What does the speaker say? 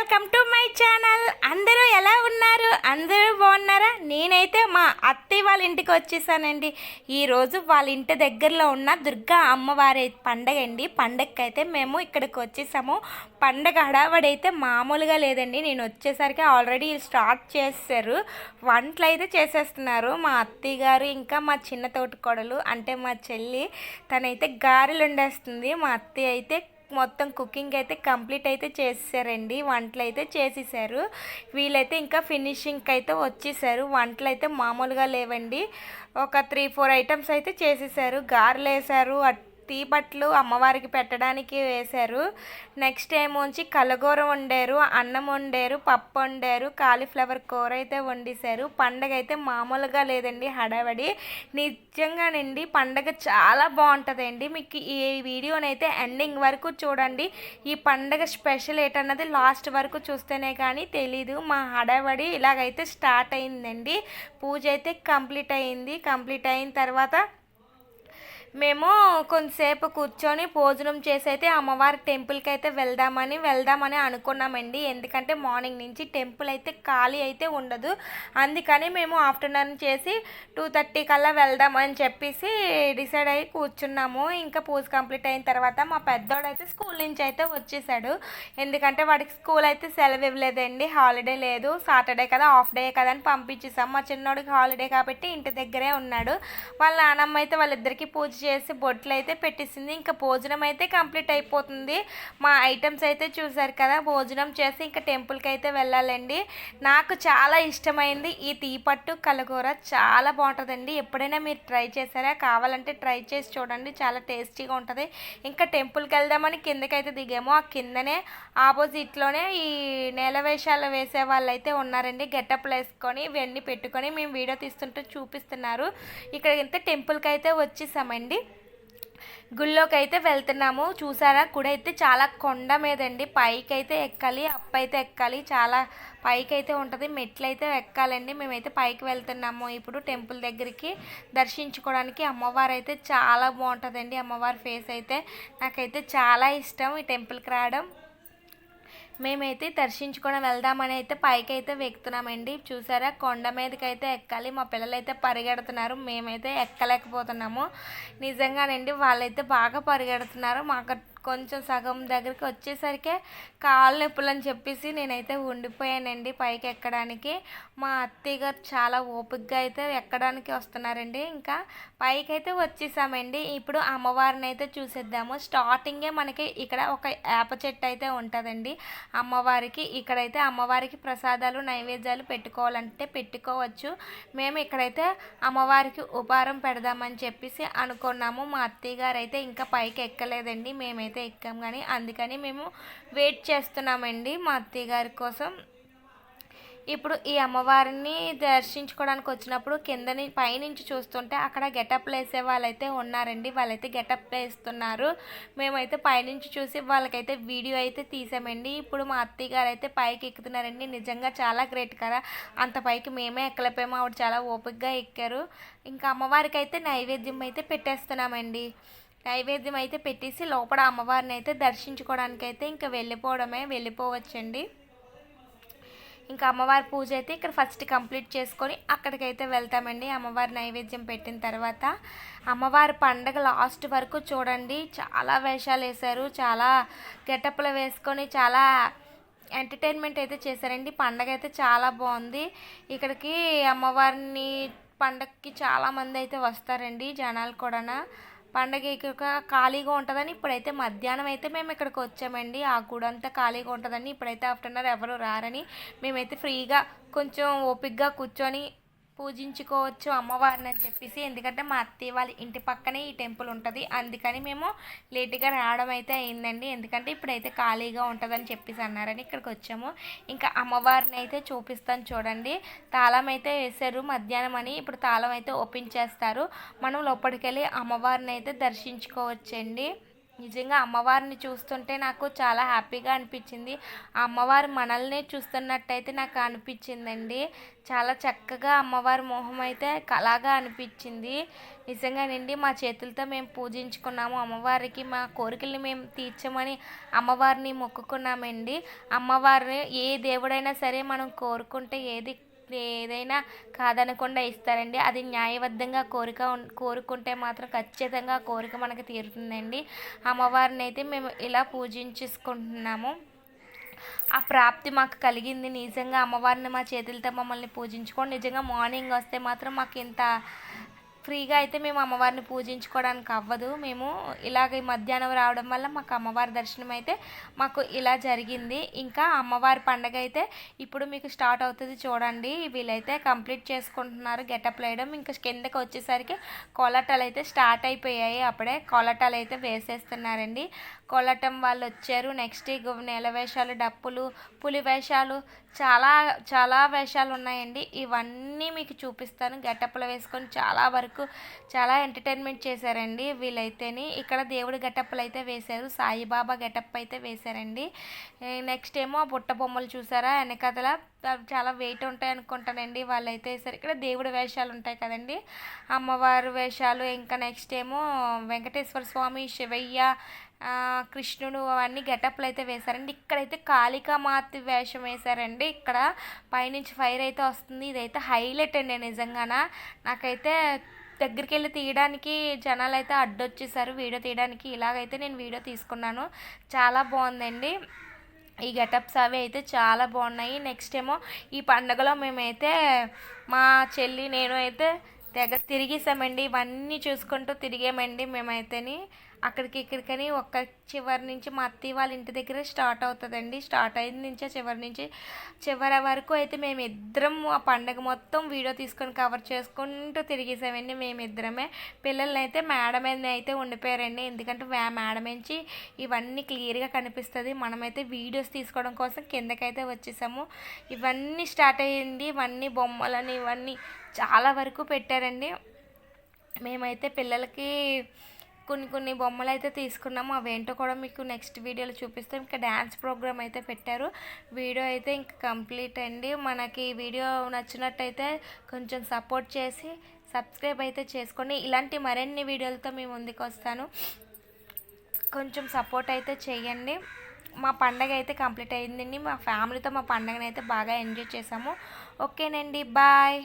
Welcome to my channel. అందరూ ఎలా ఉన్నారు? అందరూ బాగున్నారా? నేనైతే మా అత్తయ్య వాళ్ళ ఇంటికి వచ్చేసానండి. ఈరోజు వాళ్ళ ఇంటి దగ్గరలో ఉన్న దుర్గా అమ్మవారి పండగ అండి. పండగకి అయితే మేము ఇక్కడికి వచ్చేసాము. పండగ హడావడి అయితే మామూలుగా లేదండి. నేను వచ్చేసరికి ఆల్రెడీ స్టార్ట్ చేశారు, వంటలు అయితే చేసేస్తున్నారు మా అత్తయ్య గారు. ఇంకా మా చిన్న తోటికోడలు అంటే మా చెల్లి, తనైతే గారెలు వండేస్తుంది. మా అత్తయ్య అయితే మొత్తం కుకింగ్ అయితే కంప్లీట్ అయితే చేసేసారండి. వంటలు అయితే చేసేసారు. వీళ్ళైతే ఇంకా ఫినిషింగ్కి అయితే వచ్చేసారు. వంటలు అయితే మామూలుగా లేవండి. ఒక 3-4 ఐటమ్స్ అయితే చేసేసారు. గారెలు వేసారు, తీపట్లు అమ్మవారికి పెట్టడానికి వేశారు. నెక్స్ట్ ఏమోంచి కలగూర వండారు, అన్నం వండారు, పప్పు వండారు, కాలీఫ్లవర్ కూర అయితే వండేశారు. పండగ అయితే మామూలుగా లేదండి, హడావడి. నిజంగానండి పండగ చాలా బాగుంటుందండి. మీకు ఈ వీడియోనైతే ఎండింగ్ వరకు చూడండి. ఈ పండగ స్పెషల్ ఏంటన్నది లాస్ట్ వరకు చూస్తేనే కానీ తెలీదు. మా హడావడి ఇలాగైతే స్టార్ట్ అయిందండి. పూజ అయితే కంప్లీట్ అయింది. కంప్లీట్ అయిన తర్వాత మేము కొంతసేపు కూర్చొని భోజనం చేసి అయితే అమ్మవారి టెంపుల్కి అయితే వెళ్దామని అనుకున్నామండి. ఎందుకంటే మార్నింగ్ నుంచి టెంపుల్ అయితే ఖాళీ అయితే ఉండదు. అందుకని మేము ఆఫ్టర్నూన్ చేసి 2:30 కల్లా వెళ్దామని చెప్పేసి డిసైడ్ అయ్యి కూర్చున్నాము. ఇంకా పూజ కంప్లీట్ అయిన తర్వాత మా పెద్దోడు అయితే స్కూల్ నుంచి అయితే వచ్చేసాడు. ఎందుకంటే వాడికి స్కూల్ అయితే సెలవు ఇవ్వలేదండి, హాలిడే లేదు. సాటర్డే కదా, హాఫ్ డే కదా అని పంపించేసాం. మా చిన్నోడికి హాలిడే కాబట్టి ఇంటి దగ్గరే ఉన్నాడు. వాళ్ళ నాన్నమ్మ అయితే వాళ్ళిద్దరికీ పూజ చేసి బొట్లు అయితే పెట్టేసింది. ఇంకా భోజనం అయితే కంప్లీట్ అయిపోతుంది. మా ఐటమ్స్ అయితే చూసారు కదా. భోజనం చేసి ఇంకా టెంపుల్కి అయితే వెళ్ళాలండి. నాకు చాలా ఇష్టమైంది ఈ తీపట్టు కలగూర, చాలా బాగుంటుందండి. ఎప్పుడైనా మీరు ట్రై చేశారా? కావాలంటే ట్రై చేసి చూడండి, చాలా టేస్టీగా ఉంటుంది. ఇంకా టెంపుల్కి వెళ్దామని కిందకైతే దిగాము. ఆ కిందనే ఆపోజిట్లోనే ఈ నేల వేషాలు వేసే వాళ్ళు అయితే ఉన్నారండి. గెటప్లు వేసుకొని ఇవన్నీ పెట్టుకొని మేము వీడియో తీస్తుంటే చూపిస్తున్నారు. ఇక్కడికైతే టెంపుల్కి అయితే వచ్చేసామండి. గుళ్ళోకి అయితే వెళ్తున్నాము. చూసారా, గుడి అయితే చాలా కొండ మీదండి. పైకి అయితే ఎక్కాలి, అప్ అయితే ఎక్కాలి, చాలా పైకి అయితే ఉంటుంది. మెట్లు అయితే ఎక్కాలండి. మేమైతే పైకి వెళ్తున్నాము ఇప్పుడు టెంపుల్ దగ్గరికి దర్శించుకోవడానికి. అమ్మవారు అయితే చాలా బాగుంటుందండి. అమ్మవారి ఫేస్ అయితే నాకైతే చాలా ఇష్టం ఈ టెంపుల్కి రావడం. మేమైతే దర్శించుకొని వెళ్దామని అయితే పైకి అయితే ఎక్కుతున్నామండి. చూసారా, కొండ మీదకి అయితే ఎక్కాలి. మా పిల్లలు అయితే పరిగెడుతున్నారు, మేమైతే ఎక్కలేకపోతున్నాము. నిజంగానండి వాళ్ళైతే బాగా పరిగెడుతున్నారు. మాకు కొంచెం సగం దగ్గరికి వచ్చేసరికి కాళ్ళు నొప్పులు అని చెప్పేసి నేనైతే ఉండిపోయానండి పైకి ఎక్కడానికి. మా అత్తయ్య గారు చాలా ఓపికగా అయితే ఎక్కడానికి వస్తున్నారండి. ఇంకా పైకి అయితే వచ్చేసామండి. ఇప్పుడు అమ్మవారిని అయితే చూసేద్దాము. స్టార్టింగే మనకి ఇక్కడ ఒక వేప చెట్టు అయితే ఉంటుందండి అమ్మవారికి. ఇక్కడైతే అమ్మవారికి ప్రసాదాలు నైవేద్యాలు పెట్టుకోవాలంటే పెట్టుకోవచ్చు. మేము ఇక్కడైతే అమ్మవారికి ఉపహారం పెడదామని చెప్పేసి అనుకున్నాము. మా అత్తయ్య గారు అయితే ఇంకా పైకి ఎక్కలేదండి, మేమైతే ఎక్కాం. కానీ అందుకని మేము వెయిట్ చేస్తున్నామండి మా అత్తయ్య గారి కోసం. ఇప్పుడు ఈ అమ్మవారిని దర్శించుకోవడానికి వచ్చినప్పుడు కిందని పైనుంచి చూస్తుంటే అక్కడ గెటప్లు వేసే వాళ్ళైతే ఉన్నారండి. వాళ్ళైతే గెటప్ వేస్తున్నారు. మేమైతే పైనుంచి చూసి వాళ్ళకైతే వీడియో అయితే తీసామండి. ఇప్పుడు మా అత్తయ్య గారు అయితే పైకి ఎక్కుతున్నారండి. నిజంగా చాలా గ్రేట్ కదా, అంత పైకి మేమే ఎక్కలేకపోయాము, ఆవిడ చాలా ఓపికగా ఎక్కారు. ఇంకా అమ్మవారికి అయితే నైవేద్యం అయితే పెట్టేస్తున్నామండి. నైవేద్యం అయితే పెట్టేసి లోపల అమ్మవారిని అయితే దర్శించుకోవడానికి అయితే ఇంకా వెళ్ళిపోవచ్చండి. ఇంకా అమ్మవారి పూజ అయితే ఇక్కడ ఫస్ట్ కంప్లీట్ చేసుకొని అక్కడికైతే వెళ్తామండి. అమ్మవారి నైవేద్యం పెట్టిన తర్వాత అమ్మవారి పండగ లాస్ట్ వరకు చూడండి. చాలా వేషాలు వేశారు, చాలా గెటప్లు వేసుకొని చాలా ఎంటర్టైన్మెంట్ అయితే చేశారండి. పండగ అయితే చాలా బాగుంది. ఇక్కడికి అమ్మవారిని పండగకి చాలామంది అయితే వస్తారండి, జనాలు కూడా. పండగ ఇక ఖాళీగా ఉంటుందని ఇప్పుడైతే మధ్యాహ్నం అయితే మేము ఇక్కడికి వచ్చామండి. ఆ గుడి అంతా ఖాళీగా ఉంటుందని, ఇప్పుడైతే ఆఫ్టర్నూన్ ఎవరు రారని మేమైతే ఫ్రీగా కొంచెం ఓపికగా కూర్చొని పూజించుకోవచ్చు అమ్మవారిని అని చెప్పేసి. ఎందుకంటే మా అత్తయ్య వాళ్ళ ఇంటి పక్కనే ఈ టెంపుల్ ఉంటుంది, అందుకని మేము లేట్గా రావడం అయితే అయిందండి. ఎందుకంటే ఇప్పుడైతే ఖాళీగా ఉంటుందని చెప్పేసి అన్నారని ఇక్కడికి వచ్చాము. ఇంకా అమ్మవారిని అయితే చూపిస్తాను చూడండి. తాళం అయితే వేసారు మధ్యాహ్నం అని, ఇప్పుడు తాళం అయితే ఓపెన్ చేస్తారు. మనం లోపలికి వెళ్ళి అమ్మవారిని అయితే దర్శించుకోవచ్చండి. నిజంగా అమ్మవారిని చూస్తుంటే నాకు చాలా హ్యాపీగా అనిపించింది. ఆ అమ్మవారు మనల్నే చూస్తున్నట్టయితే నాకు అనిపించిందండి. చాలా చక్కగా అమ్మవారి మొహం అయితే కళగా అనిపించింది. నిజంగానండి మా చేతులతో మేము పూజించుకున్నాము అమ్మవారికి. మా కోరికల్ని మేము తీర్చమని అమ్మవారిని మొక్కుకున్నామండి. అమ్మవారిని ఏ దేవుడైనా సరే మనం కోరుకుంటే ఏదైనా కాదనకుండా ఇస్తారండి. అది న్యాయబద్ధంగా కోరుకుంటే మాత్రం ఖచ్చితంగా కోరిక మనకు తీరుతుందండి. అమ్మవారిని అయితే మేము ఇలా పూజించేసుకుంటున్నాము. ఆ ప్రాప్తి మాకు కలిగింది. నిజంగా అమ్మవారిని మా చేతులతో మమ్మల్ని పూజించుకోండి. నిజంగా మార్నింగ్ వస్తే మాత్రం మాకు ఇంత ఫ్రీగా అయితే మేము అమ్మవారిని పూజించుకోవడానికి అవ్వదు. మేము ఇలాగ మధ్యాహ్నం రావడం వల్ల మాకు అమ్మవారి దర్శనం అయితే మాకు ఇలా జరిగింది. ఇంకా అమ్మవారి పండగ అయితే ఇప్పుడు మీకు స్టార్ట్ అవుతుంది చూడండి. వీళ్ళైతే కంప్లీట్ చేసుకుంటున్నారు గెటప్ వేయడం. ఇంకా కిందకి వచ్చేసరికి కోలాటాలు అయితే స్టార్ట్ అయిపోయాయి. అప్పుడే కోలాటాలు అయితే వేసేస్తున్నారండి. కోలాటం వాళ్ళు వచ్చారు. నెక్స్ట్ నేల వేషాలు, డప్పులు, పులి వేషాలు, చాలా చాలా వేషాలు ఉన్నాయండి. ఇవన్నీ మీకు చూపిస్తాను. గెటప్లు వేసుకొని చాలా వరకు చాలా ఎంటర్టైన్మెంట్ చేశారండి వీళ్ళైతేని. ఇక్కడ దేవుడి గెటప్లు అయితే వేశారు. సాయిబాబా గెటప్ అయితే వేశారండి. నెక్స్ట్ ఏమో బుట్ట బొమ్మలు చూసారా వెనకతల చాలా వెయిట్ ఉంటాయి అనుకుంటానండి వాళ్ళైతే వేశారు. ఇక్కడ దేవుడి వేషాలు ఉంటాయి కదండి, అమ్మవారు వేషాలు. ఇంకా నెక్స్ట్ ఏమో వెంకటేశ్వర స్వామి, శివయ్య, కృష్ణుడు అవన్నీ గెటప్లు అయితే వేశారండి. ఇక్కడైతే కాళికామాత వేషం వేశారండి. ఇక్కడ పైనుంచి ఫైర్ అయితే వస్తుంది. ఇదైతే హైలైట్ అండి నిజంగాన. నాకైతే దగ్గరికి వెళ్ళి తీయడానికి జనాలు అయితే అడ్డొచ్చేసారు వీడియో తీయడానికి. ఇలాగైతే నేను వీడియో తీసుకున్నాను. చాలా బాగుందండి. ఈ గెటప్స్ అవి అయితే చాలా బాగున్నాయి. నెక్స్ట్ ఏమో ఈ పండుగలో మేమైతే మా చెల్లి నేను అయితే తిరిగేసామండి. ఇవన్నీ చూసుకుంటూ తిరిగామండి మేమైతేని. అక్కడికి ఇక్కడికని ఒక్క చివరి నుంచి మా అత్తయ్య వాళ్ళ ఇంటి దగ్గర స్టార్ట్ అవుతుందండి. స్టార్ట్ అయిన నుంచే చివరి వరకు అయితే మేమిద్దరం ఆ పండగ మొత్తం వీడియో తీసుకొని కవర్ చేసుకుంటూ తిరిగేసామండి మేమిద్దరమే. పిల్లల్ని అయితే మేడ మీద అయితే ఉండిపోయారండి. ఎందుకంటే మేడ నుంచి ఇవన్నీ క్లియర్గా కనిపిస్తుంది. మనమైతే వీడియోస్ తీసుకోవడం కోసం కిందకైతే వచ్చేసాము. ఇవన్నీ స్టార్ట్ అయ్యింది. ఇవన్నీ బొమ్మలని ఇవన్నీ చాలా వరకు పెట్టారండి. మేమైతే పిల్లలకి కొన్ని బొమ్మలు అయితే తీసుకున్నాము. అవేంటో కూడా మీకు నెక్స్ట్ వీడియోలో చూపిస్తాం. ఇంకా డ్యాన్స్ ప్రోగ్రామ్ అయితే పెట్టారు. వీడియో అయితే ఇంకా కంప్లీట్ అండి. మనకి వీడియో నచ్చినట్టయితే కొంచెం సపోర్ట్ చేసి సబ్స్క్రైబ్ అయితే చేసుకోండి. ఇలాంటి మరిన్ని వీడియోలతో మీ ముందుకు వస్తాను. కొంచెం సపోర్ట్ అయితే చేయండి. మా పండగ అయితే కంప్లీట్ అయిందండి. మా ఫ్యామిలీతో మా పండగని అయితే బాగా ఎంజాయ్ చేసాము. ఓకేనండి, బాయ్.